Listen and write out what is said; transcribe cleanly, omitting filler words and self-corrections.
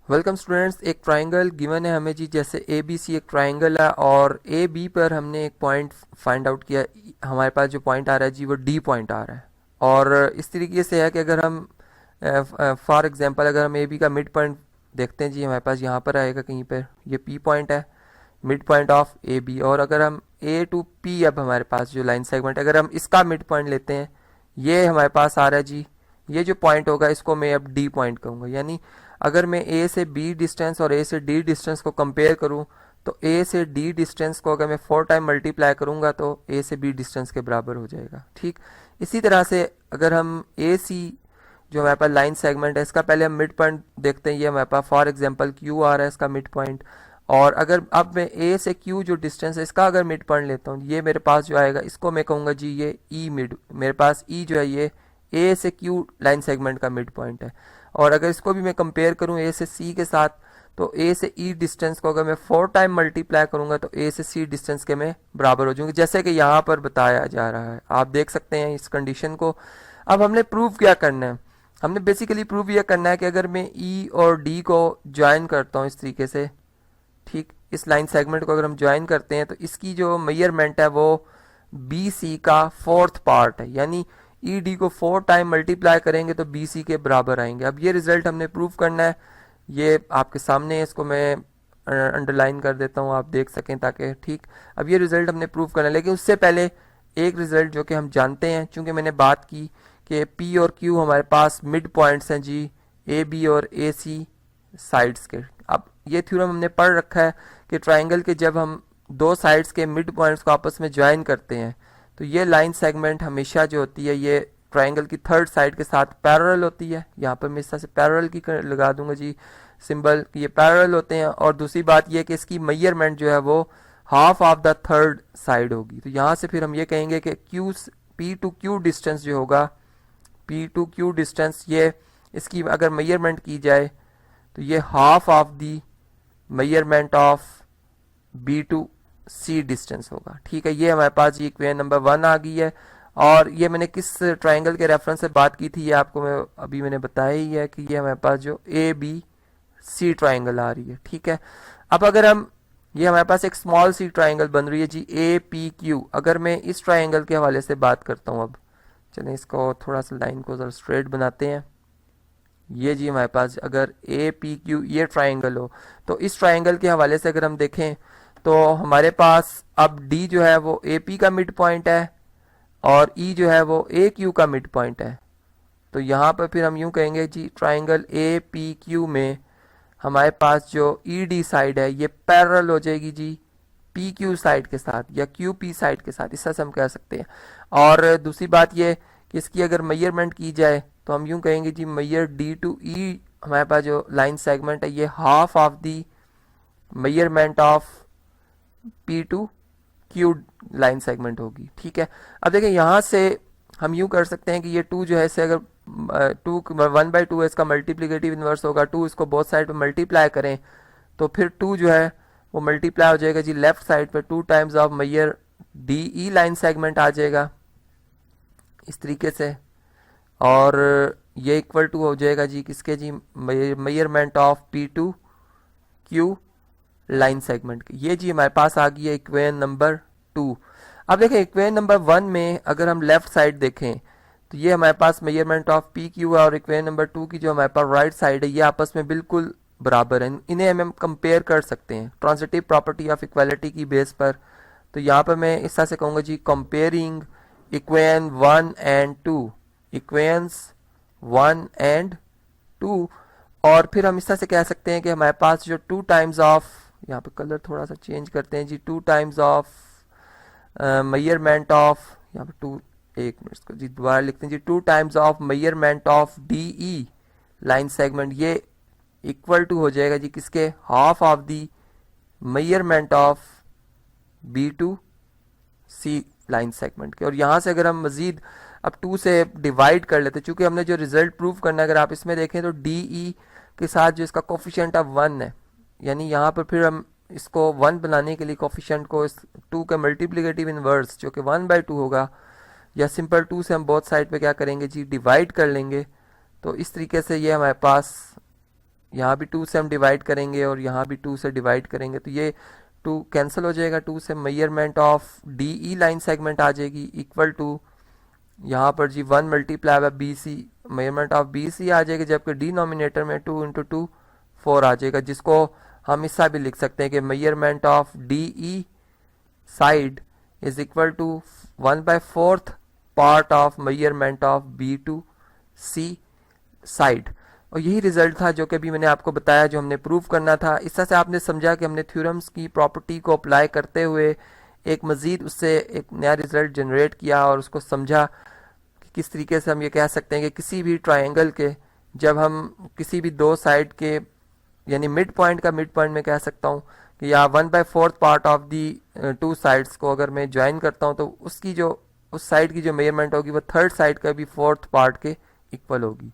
Welcome students. एक triangle given है हमें जी, जैसे ए बी सी एक ट्राइंगल है और ए बी पर हमने एक पॉइंट फाइंड आउट किया। हमारे पास जो पॉइंट आ रहा है जी वो डी पॉइंट आ रहा है। और इस तरीके से है कि अगर हम फॉर एग्जांपल अगर हम ए बी का मिड पॉइंट देखते हैं जी, हमारे पास यहाँ पर आएगा कहीं पर, ये पी पॉइंट है, mid point of A B. और अगर हम ए टू पी, अब हमारे पास जो लाइन सेगमेंट, अगर हम इसका मिड पॉइंट लेते हैं, ये हमारे पास आ रहा है जी, ये जो पॉइंट होगा इसको मैं अब डी पॉइंट कहूँगा। यानी अगर मैं ए से बी डिस्टेंस और ए से डी डिस्टेंस को कंपेयर करूं तो ए से डी डिस्टेंस को अगर मैं 4 टाइम मल्टीप्लाई करूंगा तो ए से बी डिस्टेंस के बराबर हो जाएगा। ठीक इसी तरह से अगर हम ए सी जो हमारे पास लाइन सेगमेंट है, इसका पहले हम मिड पॉइंट देखते हैं। ये हमारे पास फॉर एग्जांपल क्यू आ रहा है, इसका मिड पॉइंट। और अगर अब मैं ए से क्यू जो डिस्टेंस है इसका अगर मिड पॉइंट लेता हूँ, ये मेरे पास जो आएगा इसको मैं कहूँगा जी ये ई मिड। मेरे पास ई जो है ये ए से क्यू लाइन सेगमेंट का मिड पॉइंट है। और अगर इसको भी मैं कंपेयर करूं ए से सी के साथ, तो ए से ई डिस्टेंस को अगर मैं 4 टाइम मल्टीप्लाई करूंगा तो ए से सी डिस्टेंस के मैं बराबर हो जाऊंगी, जैसे कि यहाँ पर बताया जा रहा है। आप देख सकते हैं इस कंडीशन को। अब हमने प्रूव क्या करना है, हमने बेसिकली प्रूव यह करना है कि अगर मैं ई और डी को ज्वाइन करता हूँ इस तरीके से, ठीक, इस लाइन सेगमेंट को अगर हम ज्वाइन करते हैं तो इसकी जो मेजरमेंट है वो बी सी का फोर्थ पार्ट है। यानी ई डी को 4 टाइम मल्टीप्लाई करेंगे तो बी सी के बराबर आएंगे। अब ये रिजल्ट हमने प्रूव करना है, ये आपके सामने है, इसको मैं अंडरलाइन कर देता हूँ आप देख सकें ताकि, ठीक, अब ये रिजल्ट हमने प्रूव करना है। लेकिन उससे पहले एक रिजल्ट जो कि हम जानते हैं, चूंकि मैंने बात की कि पी और क्यू हमारे पास मिड पॉइंट्स हैं जी, ए बी और ए सी साइड्स के। अब ये थ्योरम हमने पढ़ रखा है कि ट्राइंगल के जब हम दो साइड्स के मिड पॉइंट्स को आपस में ज्वाइन करते हैं तो ये लाइन सेगमेंट हमेशा जो होती है ये ट्राइंगल की थर्ड साइड के साथ पैरेलल होती है। यहाँ पर मैं इस तरह से पैरेलल की लगा दूंगा जी सिंबल कि ये पैरेलल होते हैं। और दूसरी बात ये कि इसकी मेजरमेंट जो है वो half of the third side होगी। तो यहाँ से फिर हम ये कहेंगे कि Q P to Q distance जो होगा, पी टू क्यू डिस्टेंस, ये इसकी अगर मेजरमेंट की जाए तो ये half of the measurement of B to C distance होगा। ठीक है, ये हमारे पास ये इक्वेशन नंबर 1 आ गई है। और ये मैंने किस ट्राइंगल के रेफरेंस से बात की थी ये आपको मैं अभी मैंने बताया ही है कि ये हमारे पास जो ए बी सी ट्राइंगल आ रही है। ठीक है, अब अगर हम, ये हमारे पास एक स्मॉल सी ट्राइंगल बन रही है जी ए पी क्यू। अगर मैं इस ट्राइंगल के हवाले से बात करता हूँ, अब चलें इसको थोड़ा सा लाइन को जरा स्ट्रेट बनाते हैं। ये जी हमारे पास अगर ए पी क्यू ये ट्राइंगल हो तो इस ट्राइंगल के हवाले से अगर हम देखें तो हमारे पास अब डी जो है वो ए पी का मिड पॉइंट है और ई जो है वो ए क्यू का मिड पॉइंट है। तो यहाँ पर फिर हम यूं कहेंगे जी ट्राइंगल ए पी क्यू में हमारे पास जो ई डी साइड है ये पैरेलल हो जाएगी जी पी क्यू साइड के साथ या क्यू पी साइड के साथ, इस तरह से हम कह सकते हैं। और दूसरी बात ये कि इसकी अगर मेजरमेंट की जाए तो हम यूं कहेंगे जी मेजर डी टू ई, हमारे पास जो लाइन सेगमेंट है ये half of the measurement of P to Q line segment होगी। ठीक है, अब देखिए यहाँ से हम यूं कर सकते हैं कि ये 2 जो है इसे अगर 1/2 है इसका मल्टीप्लिकेटिव इनवर्स होगा, 2 इसको बोथ साइड पे मल्टीप्लाई करें तो फिर 2 जो है वो मल्टीप्लाई हो जाएगा जी लेफ्ट साइड पे 2 times of measure D E line segment आ जाएगा इस तरीके से। और ये इक्वल टू हो जाएगा जी किसके जी, measurement of P to Q line segment की। ये जी हमारे पास आ गई है इक्वेशन नंबर 2। अब देखें इक्वेशन नंबर 1 में अगर हम लेफ्ट साइड देखें तो ये हमारे पास मेजरमेंट ऑफ पी क्यू है और इक्वेशन नंबर 2 की जो हमारे पास राइट साइड है ये आपस में बिल्कुल बराबर है। इन्हें हम कंपेयर कर सकते हैं ट्रांजिटिव प्रॉपर्टी ऑफ इक्वालिटी की बेस पर। तो यहाँ पर मैं इस तरह से कहूँगा जी comparing equation 1 and 2, equations 1 and 2। और फिर हम इस तरह से कह सकते हैं कि हमारे पास जो 2 टाइम्स ऑफ, यहाँ पे कलर थोड़ा सा चेंज करते हैं जी, 2 टाइम्स ऑफ मेजरमेंट ऑफ, यहाँ पे 2, एक मिनट को जी दोबारा लिखते हैं जी, 2 times of measurement of D E line segment ये इक्वल टू हो जाएगा जी किसके, half of the measurement of B to C line segment के। और यहाँ से अगर हम मजीद अब 2 से डिवाइड कर लेते, चूंकि हमने जो रिजल्ट प्रूव करना है अगर आप इसमें देखें तो डी ई के साथ जो इसका कोफिशिएंट ऑफ 1 है, यानी यहाँ पर फिर हम इसको 1 बनाने के लिए कोफिशिएंट को इस 2 का मल्टीप्लिकेटिव इनवर्स जो कि 1/2 होगा, या सिंपल 2 से हम बोथ साइड पे क्या करेंगे जी डिवाइड कर लेंगे। तो इस तरीके से ये हमारे पास यहाँ भी 2 से हम डिवाइड करेंगे और यहाँ भी 2 से डिवाइड करेंगे, तो ये 2 कैंसिल हो जाएगा 2 से। Measurement of D E line segment आ जाएगी इक्वल टू यहाँ पर जी 1 multiply by B C, measurement of B C आ जाएगी, जबकि डिनोमिनेटर में 2 इंटू 2 4 आ जाएगा, जिसको हम इससा भी लिख सकते हैं कि measurement of D E side is equal to 1/4 part of measurement of B to C side. और यही रिजल्ट था जो कि अभी मैंने आपको बताया, जो हमने प्रूव करना था। इस तरह से आपने समझा कि हमने थ्योरम्स की प्रॉपर्टी को अप्लाई करते हुए एक मज़ीद उससे एक नया रिजल्ट जनरेट किया और उसको समझा कि किस तरीके से हम ये कह सकते हैं कि किसी भी ट्रायंगल के जब हम किसी भी दो साइड के यानी मिड पॉइंट का मिड पॉइंट में कह सकता हूँ कि या 1/4 पार्ट ऑफ दी 2 साइड्स को अगर मैं ज्वाइन करता हूँ तो उसकी जो उस साइड की जो मेजरमेंट होगी वो थर्ड साइड का भी 4th पार्ट के इक्वल होगी।